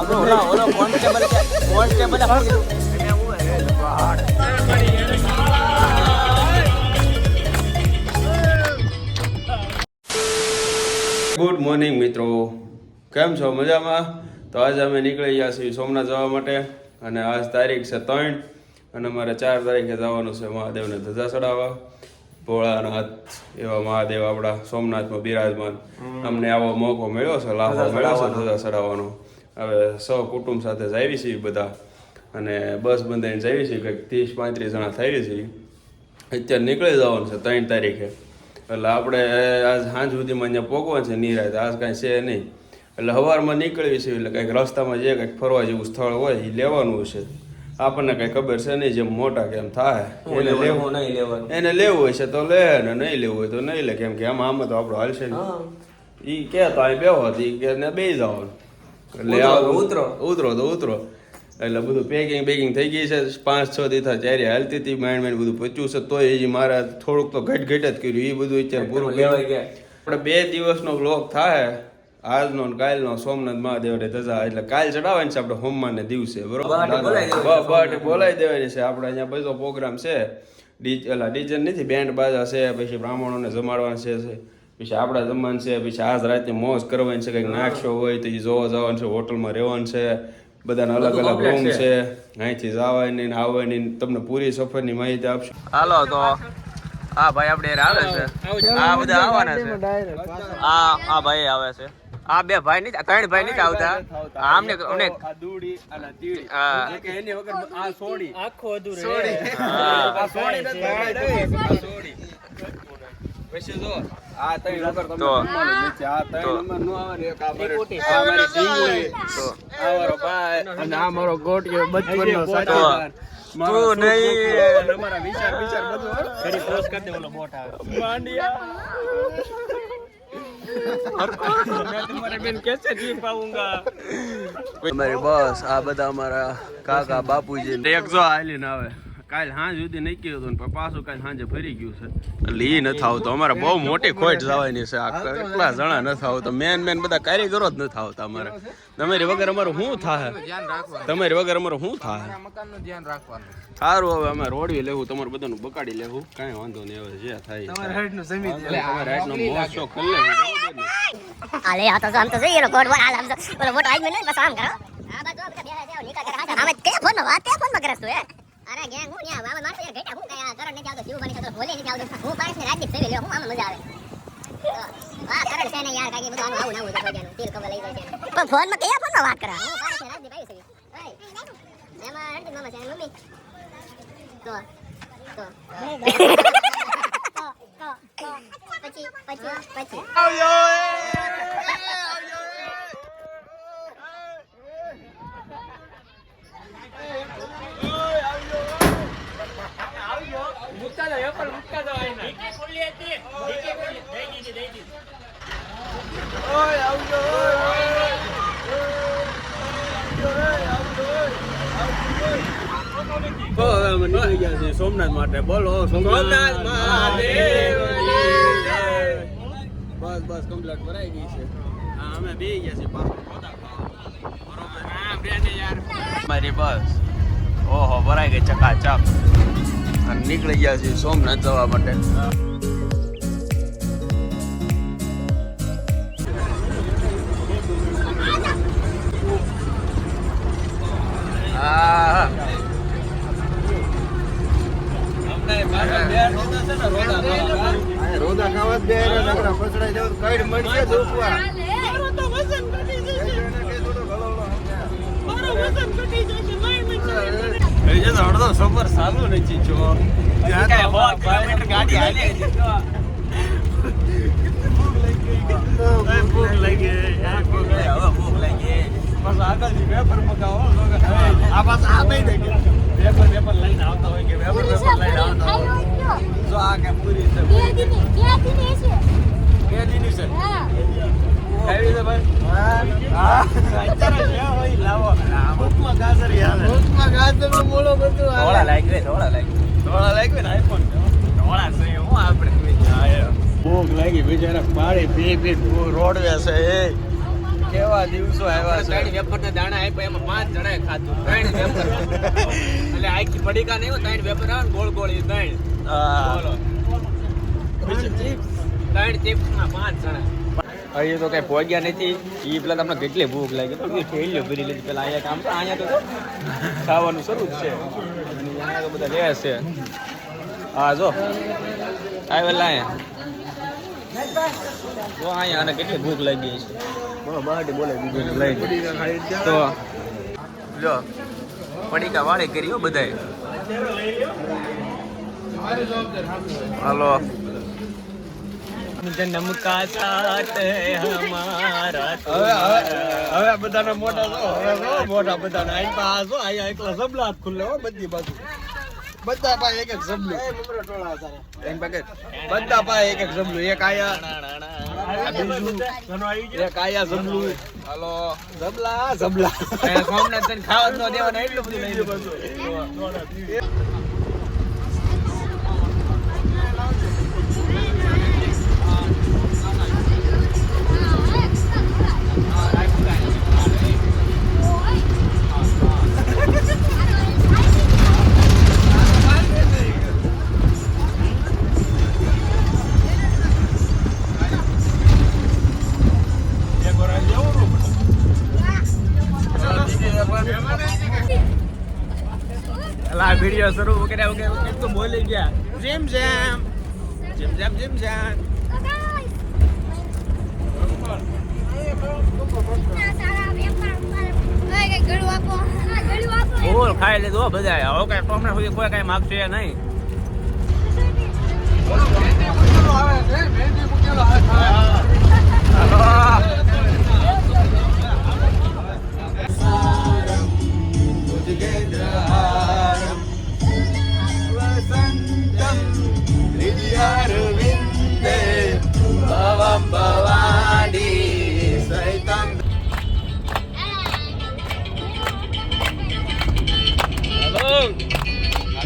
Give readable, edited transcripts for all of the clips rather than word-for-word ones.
ઓલો constable good morning મિત્રો, કેમ છો? મજામાં? તો આજે અમે નીકળી ગયા છીએ સોમનાથ જવા માટે અને આજ તારીખ છે 3 અને અમારે 4 તારીખે જવાનું છે મહાદેવને ધજા ચડાવવા. ભોળાનાથ એવા મહાદેવ આપણા સોમનાથમાં બિરાજમાન. અમને આવો મોકો મળ્યો છે, લાભો મળ્યો છે ધજા ચડાવવાનો. હવે સૌ કુટુંબ સાથે જઈએ છીએ બધા અને બસ બંધાઈને જઈએ છીએ, કંઈક 30-35 જણા થઈએ છીએ. અત્યારે નીકળી જવાનું છે 3 તારીખે. એટલે આપણે આજ સાંજ સુધીમાં અહીંયા પહોંચવાનું છે નિરાંત. આજ કાંઈ છે નહીં, એટલે સવારમાં નીકળીએ છીએ. એટલે કંઈક રસ્તામાં જે કંઈક ફરવા જેવું સ્થળ હોય એ લેવાનું છે. આપણને કંઈ ખબર છે નહીં, જેમ મોટા કેમ થાય એને લેવું એને લેવું હોય છે તો લે, ને નહીં લેવું હોય તો નહીં લે. કેમ કે આમાં તો આપણો હાલશે ને એ કે તો અહીં બેહો હતી કે ને બે જવાનું, એટલે ઉતરો તો ઉતરો. એટલે બધું પેકિંગ થઈ ગઈ છે. 5-6 દી ચારે હાલતી હતી માંડ બધું પચ્યું છે. તોય હજી મારે થોડુંક તો ઘટ જ કર્યું. એ બધું અત્યારે પૂરું લેવાઈ ગયા. આપણે 2 દિવસનો વ્લોગ થાય, આજનો ને કાલનો. સોમનાથ મહાદેવને ધજા એટલે કાલ ચડાવવાની છે આપણે હોમવાને દિવસે, બરોબર? બોલાવી દેવાની છે. આપણે અહીંયા બધો પ્રોગ્રામ છે. ડીજે નથી, બેન્ડ બાજા છે, પછી બ્રાહ્મણોને જમાડવાના છે, પછી આપણા જમવાનું છે, પછી આજ રાતે મોજ કરવાની છે. કંઈક નાખશો હોય તો એ જોવા જવાનું છે, હોટલમાં રહેવાનું છે, બધાના અલગ અલગ રૂમ છે. અહીંથી જવાની ને આવવાની તમને પૂરી સફરની માહિતી આપશું. હાલો તો આ ભાઈ આપણે આવે છે, આ બધા આવવાના છે. આ ભાઈ આવે છે. આ 2 ભાઈ નથી, 3 ભાઈ નથી આવતા. આમને અમને દૂડી અને તીડી કે એની વગર આ સોડી આખો અધૂરો સોડી. આ સોડી નથી, વૈસે જો આ 3 વગર તમને નીચે આ 3 નંબર નો આવે ને. એક આ મારી ઢીંગલી તો આ મારો ભાઈ અને આ મારો ગોટિયો બચપનનો સાથીદાર. તું નહીં અમારા વિચાર બધું ફરી પોસ્ટ કરી દે. ઓલો બોટ આવે માંડિયા અમારી બસ. આ બધા અમારા કાકા બાપુજી એક જો હાલીને આવે. કાલ સાંજ સુધી નીકળ્યું હતું ને પાછું કાલ સાંજે ફરી ગયું છે. એટલે એ નથી આવતો. અમારે બહુ મોટી ખોટ જવાની છે. આ કેટલા જણા નથી આવતા. મેન બધા કારીગરો જ નથી આવતા. અમારે તમારી વગર અમારું શું થાય? તમારી વગર અમારું શું થાય? સારું, હવે અમે રોડવી લેવું, તમારું બધાનું બકાડી લેવું, કાંઈ વાંધો નહીં. હવે જે થાય તમારે હાઈટનો મોજ શોખ કરી લેવું. અલે આ તો આમ તો જોઈએ કોડ પર આમ તો ઓલો મોટો આજ મે નહીં, બસ આમ કરો. આ બાજુ બધા બેહા જાવ નીકળ કર. આમે કે ફોનમાં વાત કે ફોનમાં કરસ તું? અરે ગેંગ હું ન્યા આમે મારતો યાર ઘેટા હું કયા કરણ ને જાવ તો જીવ બની તો ભોલે ની જાવ તો હું પાસ ને રાજદીપ સેવી લ્યો. હું આમ મજા આવે. વાહ કરણ છે ને યાર, કાકી બધું આવું તો ભજાનું તીર કવર લઈ જાય છે. પણ ફોનમાં કયા ફોનમાં વાત કરા? હું પાસ ને રાજદીપ આવી છે. ભાઈ એમાં હરતી મામા છે મમ્મી તો પછી આવજો મુક્કા દો આઈના ડીકે ખોલી હતી. ડીકે ખોલી દઈ દીધી. ઓય આવજો તો અમે નીકળી ગયા છીએ સોમનાથ માટે. બોલો સોમનાથ મહાદેવ. બસ કમ્પ્લીટ ભરાઈ ગઈ છે. હા અમે બે ગયા છીએ પાછો ખોદા ખાવા, બરોબર? હા બેને યાર મારી બસ ઓહો ભરાઈ ગઈ ચકાચક. અને નીકળી ગયા છીએ સોમનાથ જવા માટે. રોદા ખાવા જ બે નકરા પછડાઈ જાવ કઈડ મળશે દુખવા. મારો તો વજન ઘટી જશે. મારો વજન ઘટી જશે. એ જે તો અડધો સફર સારું નથી છો. ત્યાં તો 100 કિલોમીટર ગાડી હાલી હતી. ભૂખ લાગી યાર, ભૂખ લાગી. બસ આગળથી વેફર મગાવો. આ પાસ આ દઈ દે વેફર લઈને આવતા હોય કે વેફર લઈને આવતા હોય. જો આ કે પૂરી છે. બે દિની છે. હા ખાવી દે ભાઈ. હા અત્યારે લે હોય લાવો. ભૂખમાં ગાજર આવે. ભૂખમાં ગાજરનો મોળો બધું આવે. ધોળા લાગવે ને આઈફોન ધોળા છે. હું આપણે ભૂખ લાગી બિચારા પાડી પી રોડવે છે. કેવા દિવસો આવ્યા છે. 3 વેફરના દાણા આપ્યા એમાં 5 જણાએ ખાધું. 3 વેફર એટલે આખી પડીકા નહીં હોય 3 વેફર આવે ને ગોળ ગોળ એ 3 બોલો 3 ચિપ્સમાં 5 જણા. અહીંયા તો કઈ પહોંચ્યા નથી. એ પેલા તમને કેટલી ભૂખ લાગી તો થેલીઓ ભરી લીધી. પેલા અહીંયા કામ તો અહીંયા તો ખાવાનું શરૂ જ છે. અને અહીંયા તો બધા લે છે. હા જો આવેલા અહીંયા જો અહીંયા અને કેટલી ભૂખ લાગી છે. બહારથી બોલે બીજું લઈ તો જો પડીકા વાળે કરી હો બધાએ. હાલો નમકા સાથ હમારા હવે બધાના મોટા મોટા બધાના આઈ પાસ હો આયા એકલા સબલા ખુલ્લે હો બધી બાજુ. બધા પાસે એક એક જબલું. બધા પાસે એક એક જબલું. એક આયા બીજું એક આયા જબલું. હાલો જબલા જબલા સોમનાથ ખાવા ન દેવાના એટલું બધું લઈ લીધું. વિડીયો શરૂ કર્યા વગર કેમ તો બોલી ગયા. જીમ જેમ જીમ જેમ જીમ જેમ બોલ ખાઈ લીધું બધા. હવે કઈ ટોમના સુધી કોઈ કઈ માગશે નહીં.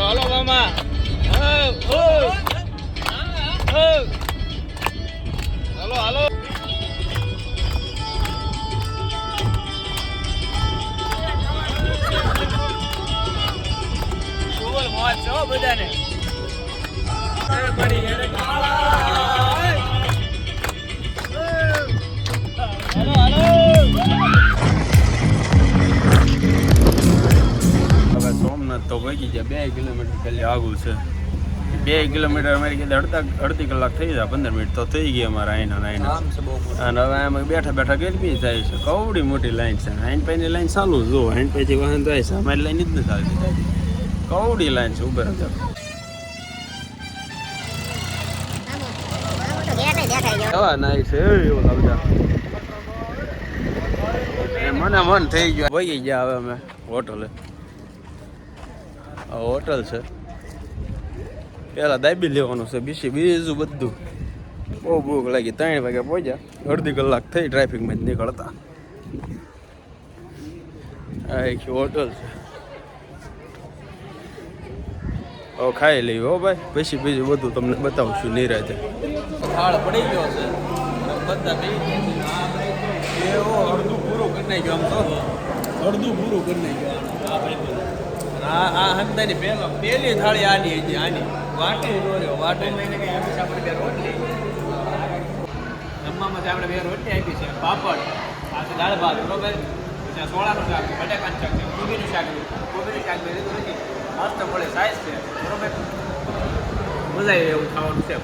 Halo mama. Halo. Full મોજ છો બધાને. હવે સોમનાથ તો ભાગી ગયા. 2 કિલોમીટર ખાલી આગળ છે. 2 કિલોમીટર અમારી કીધે અડધી કલાક થઈ જાય. 15 મિનિટ તો થઈ ગઈ અમારા અહીંના. અને હવે આમાં બેઠા બેઠા ગરમી થાય છે. કવડી મોટી લાઈન છે. આઈન પાઈની લાઈન ચાલુ જો આઈન પાઈથી વાહન જાય છે. અમારી લાઈન જ નથી આવતી. કવડી લાઈન છે. ઉભા રહે કેવા નાઈ છે એવું બધા. મને મન થઈ ગયું. વહી ગયા હવે અમે હોટલે. આ હોટલ છે. પેલા દાબી લેવાનું છે. બીજું બધું બહુ ભૂખ લાગી. 3 વાગે પહોંચ્યા. અડધી કલાક થઈ ટ્રાફિકમાં જ નીકળતા. આ એક હોટલ છે. હવે ખાઈ લઈએ હો ભાઈ. પછી બીજું બધું તમને બતાવશું નિરાતે. થાળ પડી ગયો છે. બધા અડધું પૂરું કરી નાખ્યું. આમ તો અડધું પૂરું કરી નાખ્યું. આ હંતાની પહેલી થાળી આની હતી. આની વાટે જોયો વાટે આપણે 2 રોટલી જમવામાં આપણે 2 રોટલી આપી છે. પાપડ આ છે દાળ ભાત બરોબર. પછી સોળાનું શાક બટાકાનું શાક છે. કોબીનું શાક મેં લીધું નથી. મસ્ત મળે સાઈઝ છે બરોબર. મજા આવે એવું ખાવાનું છે.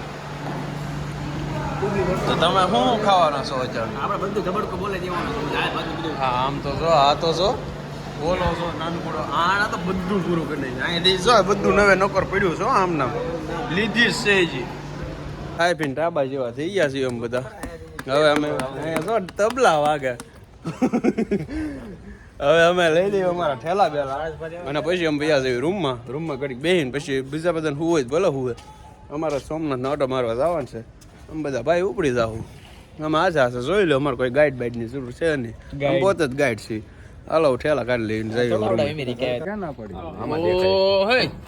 તો તમે શું ખાવાના છો અત્યારે? આપણે બધું ધબડકો બોલે દેવાનું બધું. હા આમ તો જો આ તો જો બોલો છો નાનકડો. આના તો બધું પૂરું કરી નાખ્યું. અહીંથી જો બધું નવે નોકર પડ્યું છે આમ નામ લીધી જ છે જી. ખાઈ પીને ટાબા જેવા થઈ ગયા છીએ એમ બધા. હવે અમે અહીંયા જો તબલા વાગે. હવે અમે લઈ લઈએ અમારા ઠેલા બેલા અને પછી અમે ભૈયા જઈએ રૂમમાં ઘડીક બેસીને પછી બીજા બધાને હુવે જ ભલે હુવે. અમારા સોમનાથના ઓટો મારવા જવાનું છે. અમે બધા ભાઈ ઉપડી જાઉં. અમે આશા જોઈ લો. અમારે કોઈ ગાઈડ બાઈડની જરૂર છે નહીં. પોતે જ ગાઈડ છીએ. હાલો ઠેલા કાઢી લઈને જઈએ.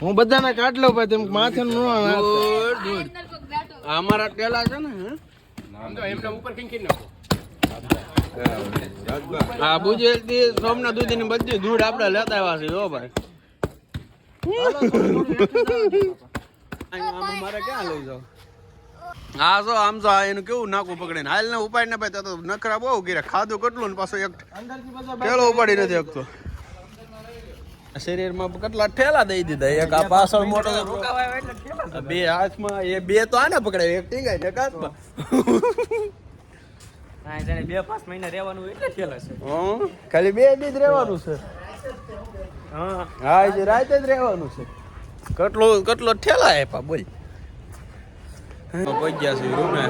હું બધાને કાઢ લઉં ભાઈ. તેમ માથે અમારા ઠેલા છે ને ઉપર આ બુજેલથી સોમનાથ સુધીની બધી ધૂળ આપણે લેતા આવ્યા છીએ હો ભાઈ. મારે ક્યાં લઈ જાવ? હા જો આમ તો એનું કેવું નાકું પકડે ને હાલ ને ઉપાડી ને ભાઈ તો નખરા બહુ કર્યા. ખાધું કેટલું ને પાછું એક ઠેલો ઉપાડી નથી શકતો. શરીરમાં કેટલા ઠેલા દઈ દીધા. એક આ પાછળ મોટો બે હાથમાં એ બે તો આને પકડાય એક ટીંગાય ને કાચમાં. 2-5 મહિના રહેવાનું એટલે થયેલા છે. ખાલી 2 દી જ રહેવાનું છે. હા જે રાતે જ રહેવાનું છે. કેટલો ઠેલા આપ્યા બોલ. પહોંચી ગયા છે રૂમે.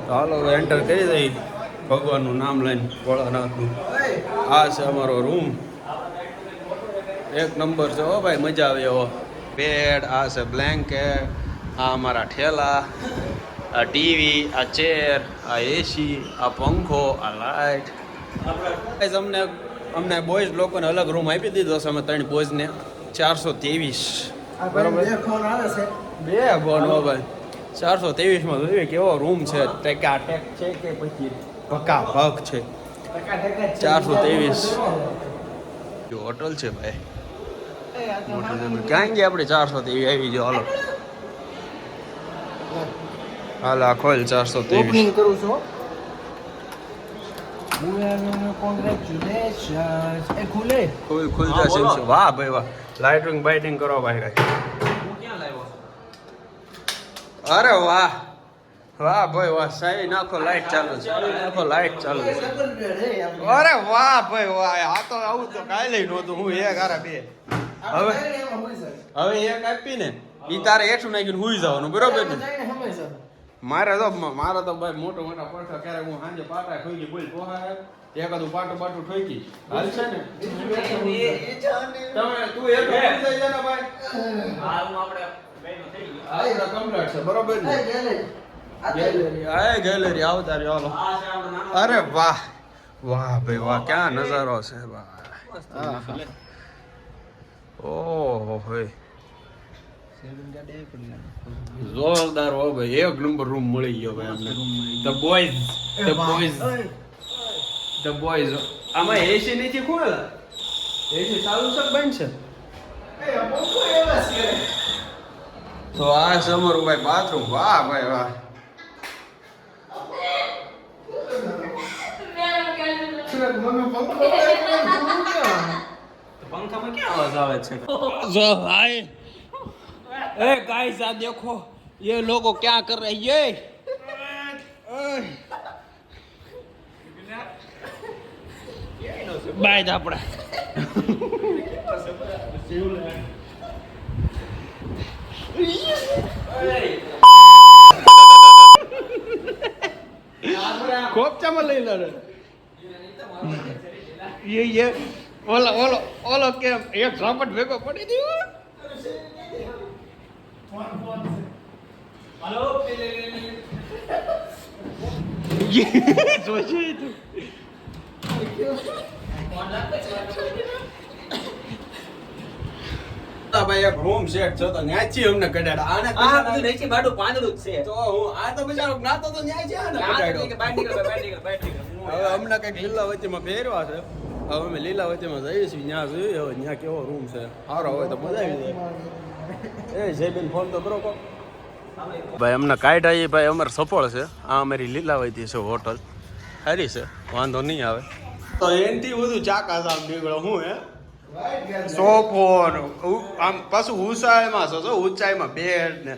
હાલો એન્ટર કરી દઈ ભગવાનનું નામ લઈને ભોળાનાથનું. આ છે અમારો રૂમ. એક નંબર છે હો ભાઈ, મજા આવે એવો. બેડ, આ છે બ્લેન્કેટ, આ અમારા ઠેલા, આ ટીવી, આ ચેર, આ એસી, આ પંખો, આ લાઇટ. અમને બોયઝ લોકોને અલગ રૂમ આપી દીધો છે. અમે 3 બોયઝને 423 બરાબર. 2 ફોન હો ભાઈ. 423 જોઈએ કેવો રૂમ છે. ટેકા ટેક છે કે પછી પક્કા ભગ છે. 423 જો હોટલ છે ભાઈ. ક્યાં ગયા આપણે? 423 આવી જો. હાલો હાલ આ ખોલ 423 કરું છું. કોંગ્રેચ્યુલેશન્સ. એ ખુલે ખુલ જશે. વાહ ભાઈ વાહ. લાઇટિંગ બાઇટિંગ કરો ભાઈ કાંઈ. અરે વાહ વાહ ભાઈ વાહ. સાઈ નાખો લાઈટ ચાલુ છે. નાખો લાઈટ ચાલુ છે. અરે વાહ ભાઈ વાહ. આ તો આવું તો કાંઈ લઈ નહોતું. હું એક આરા 2 હવે એક આપી ને ઈ તારે હેઠું નાખીને હુઈ જવાનું બરોબર ને. મારે તો ભાઈ મોટો મોટા પડખા ક્યારેક હું સાંજે પાટા ઠોકી બોલ પોહાય એકાદું પાટું ઠોકી હાલ છે ને. તમે તું એક થઈ જા ને ભાઈ. આપણે કમ્પ્લીટ છે બરોબર ને. ગેલેરી આવતા રહ્યો. હાલો. અરે વાહ વાહ ભાઈ વાહ. ક્યાં નજારો છે ભાઈ. ઓહો ભાઈ જોરદાર હો ભાઈ. એક નંબર રૂમ મળી ગયો ભાઈ અમને. ધ બોયઝ આમાં એસી નથી ખોલા. એસી ચાલુ છે બંધ છે. તો આ છે અમારું ભાઈ બાથરૂમ. વાહ ભાઈ વાહ. પંખામાં ક્યાં અવાજ આવે છે? જો ભાઈ ए गाइस आ देखो ये लोगों क्या कर रहे हैं. બાય આપણે કોપચામાં લઈ લે. ये ઓલો કેમ એક ઝાપટ ભેગો પડી દીધો. हेलो सोचिए તું ભાઈ એક રૂમ સેટ છે તો ન્યાચી અમને કડાડા. આને આ બધું નીચે બાડું પાંદડું જ છે. તો હું આ તો બિચારો નાતો તો ન્યાચી આને કડાડો. હવે અમને કઈક લીલા વચ્ચેમાં પહેરવા છે. હવે અમે લીલા વચ્ચેમાં જઈએ છીએ. ત્યાં જોઈએ હવે ત્યાં કેવો રૂમ છે. સારો હોય તો મજા આવી જાય. એ જેબીન ફોન તો કરો કો ભાઈ. અમને કાઢ્યા ભાઈ અમારે સફળ છે. આ અમારી લીલાવતી છે હોટલ. સારી છે વાંધો નહીં આવે. તો એનથી બધું ચાકા સામ નીકળો. હું હે સોફો આમ પાછું ઊંચાઈમાં છે. ઊંચાઈમાં બેડ ને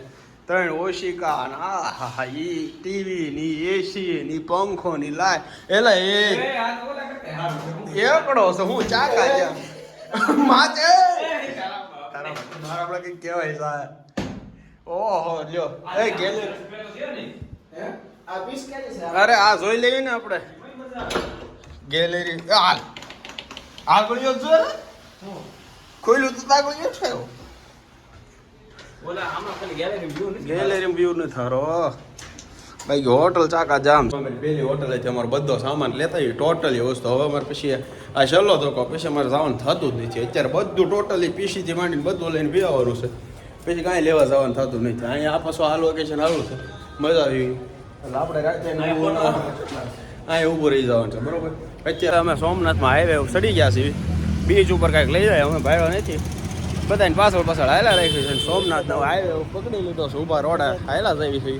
3 ઓશિકા ને આ ઈ ટીવી ની એસી ની પંખો ની લાઈટ એલા એકડો છે. હું ચાકા જ્યાં માચે મારા આપણે કઈ કહેવાય સાહેબ. ઓહો લ્યો એ ગેલેરી. અરે આ જોઈ લેવી ને આપણે ગેલેરી. હાલ આગળિયો જો ખોલ્યું તો આગળિયો છે. ઓલા આમાં ખાલી ગેલેરી વ્યૂ નથી. ગેલેરી વ્યૂ ન થારો ભાઈ. હોટલ ચાકા જામ. પેલી હોટલ હતી અમારો બધો સામાન લેતા આવી ટોટલી વસ્તુ. હવે અમારે પછી આ છેલ્લો ધોકો પછી અમારે જવાનું થતું જ નથી. અત્યારે બધું ટોટલી પીસીથી માંડીને બધું લઈને પીવાનું છે. પછી કાંઈ લેવા જવાનું થતું નથી. અહીંયા આ પાછું આ લોકેશન સારું છે. મજા આવી. એટલે આપણે રાતે અહીં ઊભું રહી જવાનું છે બરોબર. અત્યારે અમે સોમનાથમાં હાઈવે ચડી ગયા છીએ. બીચ ઉપર કાંઈક લઈ જાય અમે ભાડ્યો નથી. બધાને પાછળ હાયલા રાખી છે. સોમનાથનો હાઈવે પકડી લીધો છે. ઊભા રોડે હાયલા જઈ છે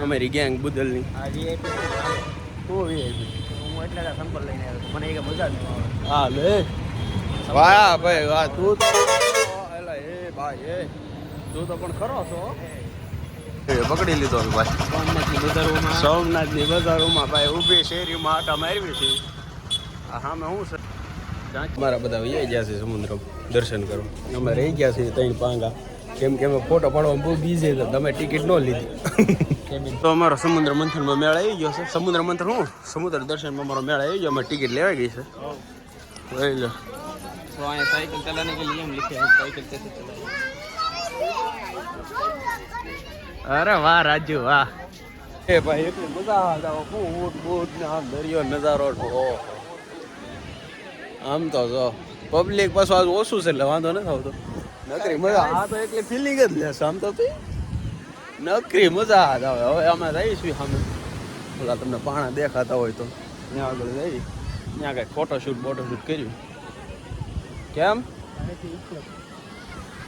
અમારી ગેંગ બુદલની. હું એટલે સંપલ લઈને આવ્યો મને એક મજા જ હા લે વાહ ભાઈ વાહ તું તો એલા એ ભાઈ એ તું તો પણ ખરો છો. પકડી લીધો ભાઈ સોમનાથની બજારોમાં ભાઈ ઊભી શેરીમાં આટા મારવી છે. સામે હું છે મારા બધા વહી ગયા છે સમુદ્ર દર્શન કરો. અમે રહી ગયા છીએ ત્રણ પાંગા કેમ કે અમે ફોટો પાડવામાં બહુ બીઝી હતા. તમે ટિકિટ ન લીધી તો અમારો સમુદ્ર મંથનમાં મેળ આવી ગયો છે. સમુદ્ર મંથન હું સમુદ્ર દર્શનમાં અમારો મેળ આવી ગયો. અમે ટિકિટ લેવાઈ ગઈ છે. લઈ લો तो आए साइकिल चलाने के लिए हम लिखे हैं साइकिल कैसे चलाएं. અરે વાહ રાજુ વાહ એ ભાઈ એટલી મજા આવે. બૂટ બૂટ ને આમ દરિયો નજારો આમ તો જો પબ્લિક પાછું આજ ઓછું છે એટલે વાંધો નથી આવતો. નકરી મજા આ તો એટલી ફિલિંગ જ લેશે આમ તો નકરી મજા આવે. હવે અમે રહીશું સામે ઓલા તમને પાણા દેખાતા હોય તો ત્યાં આગળ જઈ ત્યાં કાંઈક ફોટોશૂટ કર્યું. કેમ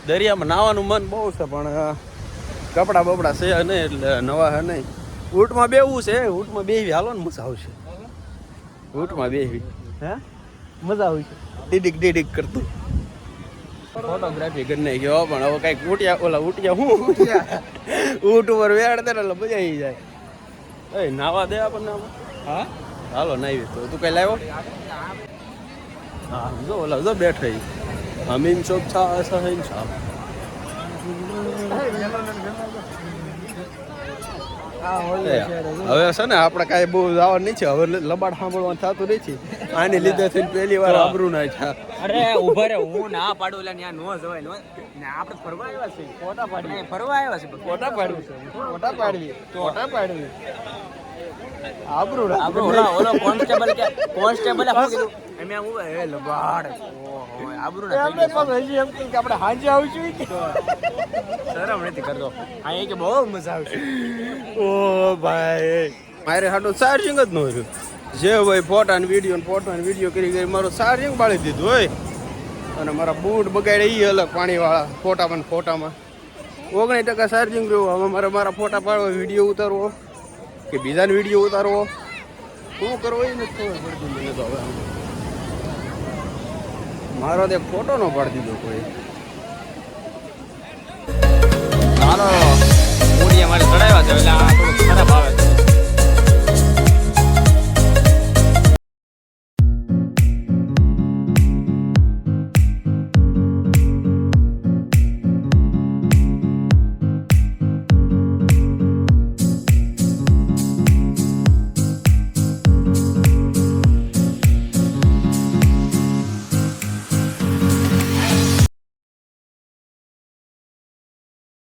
દરિયામાં નાવાનું મન બહુ છે પણ કપડા બપડા છે નહીં એટલે નવા હે નહીં. ઊંટમાં બેવું છે. ઊંટમાં બેહવી હાલો ને મજા આવશે. ઊંટમાં બેહવી હે મજા આવશે. ડીડીક કરતું ફોટોગ્રાફી કરી નાખ્યો પણ હવે કાંઈક ઉઠ્યા હું ઊંટ ઉપર વેડ દે એટલે મજા આવી જાય. એ નાવા દે આપણને હા હાલો નાવી તો તું કઈ લાવ્યો હા જો ઓલા જો બેઠા હમીન ચોક છા સહીન છા હવે છે ને આપણે કાંઈ બહુ જવાનું નહીં છે. હવે લબાડ સાંભળવાનું થતું નથી. આની લીધે થઈને પહેલી વાર આબરૂ ના થયા. અરે ઉભા રે હું ના પાડું એટલે ત્યાં નો જવાય ને આપણે ફરવા આવ્યા છે. ફોટા પાડી ફરવા આવ્યા છે. ફોટા પાડવી ફોટા પાડવી આબરૂ ઓલો કોન્સ્ટેબલ શું કીધું એમ હું એ લબાડ ઓહો આબરૂ ના હજી એમ કે આપણે હાજે આવીશું શરમ નથી કરતો આ કે બહુ મજા આવશે. ઓ ભાઈ મારે હાટું ચાર્જિંગ જ ન રહ્યું. જે ભાઈ ફોટા ને વિડીયો કરી મારું ચાર્જિંગ બાળી દીધું હોય અને મારા બૂટ બગાડે એ અલગ પાણીવાળા ફોટામાં 19% ચાર્જિંગ રહ્યું. હવે મારા ફોટા પાડવા વિડીયો ઉતારવો કે બીજાને વિડીયો ઉતારવો શું કરવો એ નથી ખબર પડતી મને તો. હવે મારો તો ફોટો ન પાડી દીધો કોઈ. હાલો મારે ચડાવ્યા છે એટલે આ થોડુંક ખરાબ આવે.